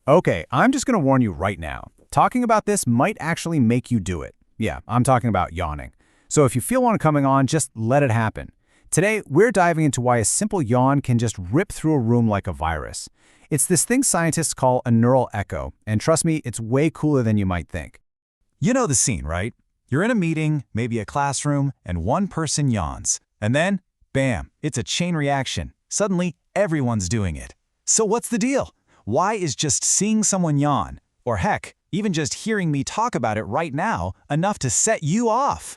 Okay, I'm just going to warn you right now. Talking about this might actually make you do it. Yeah, I'm talking about yawning. So if you feel one coming on, just let it happen. Today, we're diving into why a simple yawn can just rip through a room like a virus. It's this thing scientists call a neural echo, and trust me, it's way cooler than you might think. You know the scene, right? You're in a meeting, maybe a classroom, and one person yawns. And then, bam, it's a chain reaction. Suddenly, everyone's doing it. So what's the deal? Why is just seeing someone yawn, or heck, even just hearing me talk about it right now, enough to set you off?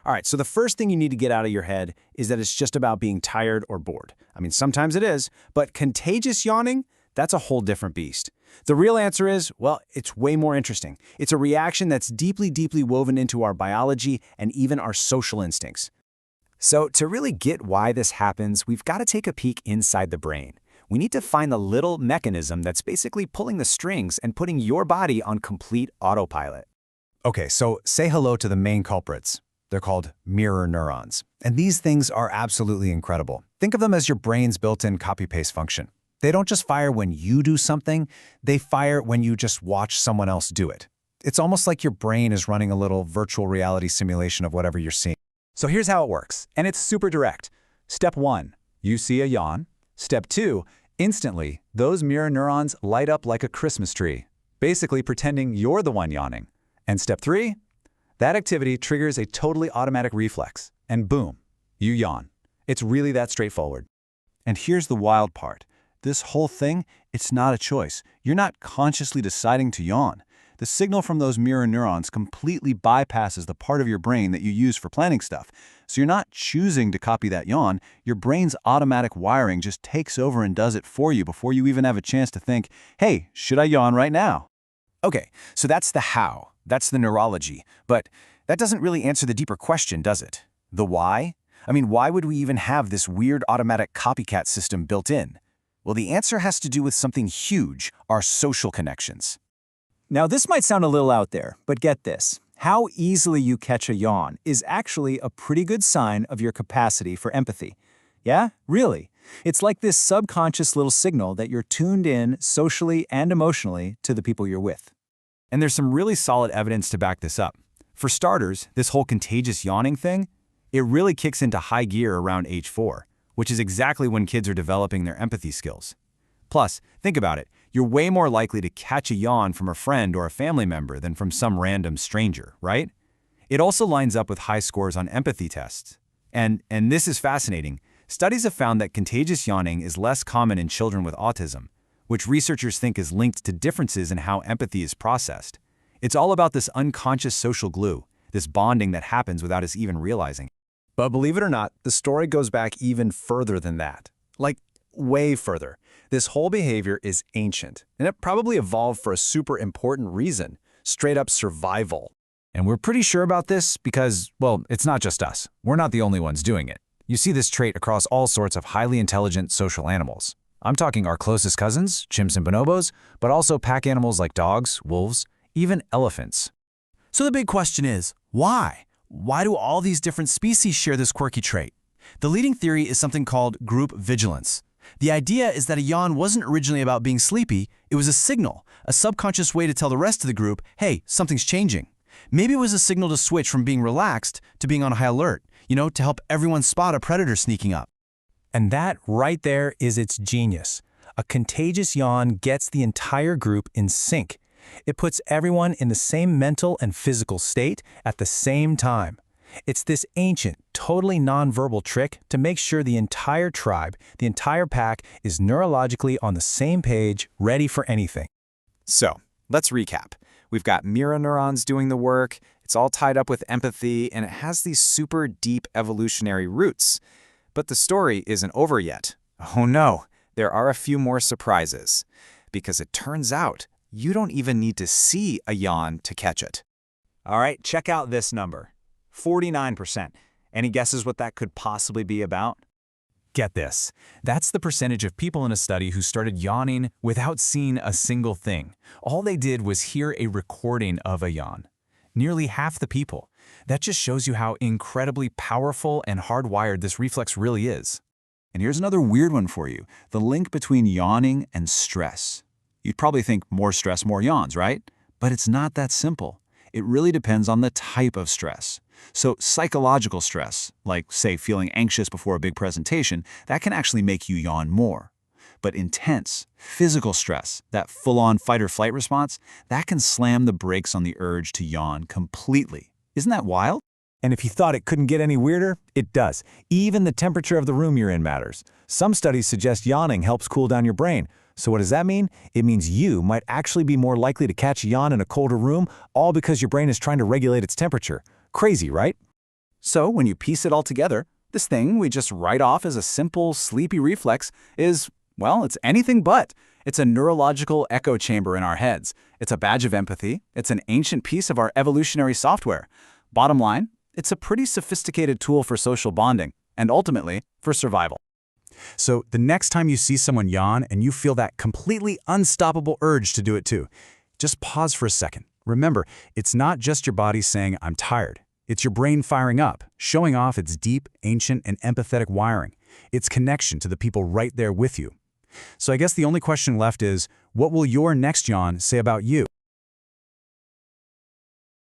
All right, so the first thing you need to get out of your head is that it's just about being tired or bored. I mean, sometimes it is, but contagious yawning, that's a whole different beast. The real answer is, well, it's way more interesting. It's a reaction that's deeply, deeply woven into our biology and even our social instincts. So to really get why this happens, we've got to take a peek inside the brain. We need to find the little mechanism that's basically pulling the strings and putting your body on complete autopilot. Okay, so say hello to the main culprits. They're called mirror neurons. And these things are absolutely incredible. Think of them as your brain's built-in copy-paste function. They don't just fire when you do something, they fire when you just watch someone else do it. It's almost like your brain is running a little virtual reality simulation of whatever you're seeing. So here's how it works, and it's super direct. Step 1, you see a yawn. Step 2, instantly, those mirror neurons light up like a Christmas tree, basically pretending you're the one yawning. And step 3, that activity triggers a totally automatic reflex, and boom, you yawn. It's really that straightforward. And here's the wild part. This whole thing, it's not a choice. You're not consciously deciding to yawn. The signal from those mirror neurons completely bypasses the part of your brain that you use for planning stuff. So you're not choosing to copy that yawn. Your brain's automatic wiring just takes over and does it for you before you even have a chance to think, hey, should I yawn right now? Okay, so that's the how. That's the neurology. But that doesn't really answer the deeper question, does it? The why? I mean, why would we even have this weird automatic copycat system built in? Well, the answer has to do with something huge, our social connections. Now, this might sound a little out there, but get this. How easily you catch a yawn is actually a pretty good sign of your capacity for empathy. Yeah, really. It's like this subconscious little signal that you're tuned in socially and emotionally to the people you're with. And there's some really solid evidence to back this up. For starters, this whole contagious yawning thing, it really kicks into high gear around age 4, which is exactly when kids are developing their empathy skills. Plus, think about it, you're way more likely to catch a yawn from a friend or a family member than from some random stranger, right? It also lines up with high scores on empathy tests. And this is fascinating. Studies have found that contagious yawning is less common in children with autism, which researchers think is linked to differences in how empathy is processed. It's all about this unconscious social glue, this bonding that happens without us even realizing. But believe it or not, the story goes back even further than that. Like, way further. This whole behavior is ancient, and it probably evolved for a super important reason, straight up survival. And we're pretty sure about this because, well, it's not just us. We're not the only ones doing it. You see this trait across all sorts of highly intelligent social animals. I'm talking our closest cousins, chimps and bonobos, but also pack animals like dogs, wolves, even elephants. So the big question is, why? Why do all these different species share this quirky trait? The leading theory is something called group vigilance. The idea is that a yawn wasn't originally about being sleepy, it was a signal, a subconscious way to tell the rest of the group, hey, something's changing. Maybe it was a signal to switch from being relaxed to being on high alert, to help everyone spot a predator sneaking up. And that right there is its genius. A contagious yawn gets the entire group in sync. It puts everyone in the same mental and physical state at the same time. It's this ancient, totally nonverbal trick to make sure the entire tribe, the entire pack, is neurologically on the same page, ready for anything. So, let's recap. We've got mirror neurons doing the work, it's all tied up with empathy, and it has these super deep evolutionary roots. But the story isn't over yet. Oh no, there are a few more surprises. Because it turns out, you don't even need to see a yawn to catch it. All right, check out this number. 49%. Any guesses what that could possibly be about? Get this. That's the percentage of people in a study who started yawning without seeing a single thing. All they did was hear a recording of a yawn. Nearly half the people. That just shows you how incredibly powerful and hardwired this reflex really is. And here's another weird one for you, the link between yawning and stress. You'd probably think more stress, more yawns, right? But it's not that simple. It really depends on the type of stress. So psychological stress, like, say, feeling anxious before a big presentation, that can actually make you yawn more. But intense, physical stress, that full-on fight-or-flight response, that can slam the brakes on the urge to yawn completely. Isn't that wild? And if you thought it couldn't get any weirder, it does. Even the temperature of the room you're in matters. Some studies suggest yawning helps cool down your brain. So what does that mean? It means you might actually be more likely to catch a yawn in a colder room, all because your brain is trying to regulate its temperature. Crazy, right? So when you piece it all together, this thing we just write off as a simple, sleepy reflex is, well, it's anything but. It's a neurological echo chamber in our heads. It's a badge of empathy. It's an ancient piece of our evolutionary software. Bottom line, it's a pretty sophisticated tool for social bonding and ultimately for survival. So the next time you see someone yawn and you feel that completely unstoppable urge to do it too, just pause for a second. Remember, it's not just your body saying, I'm tired. It's your brain firing up, showing off its deep, ancient, and empathetic wiring, its connection to the people right there with you. So I guess the only question left is, what will your next yawn say about you?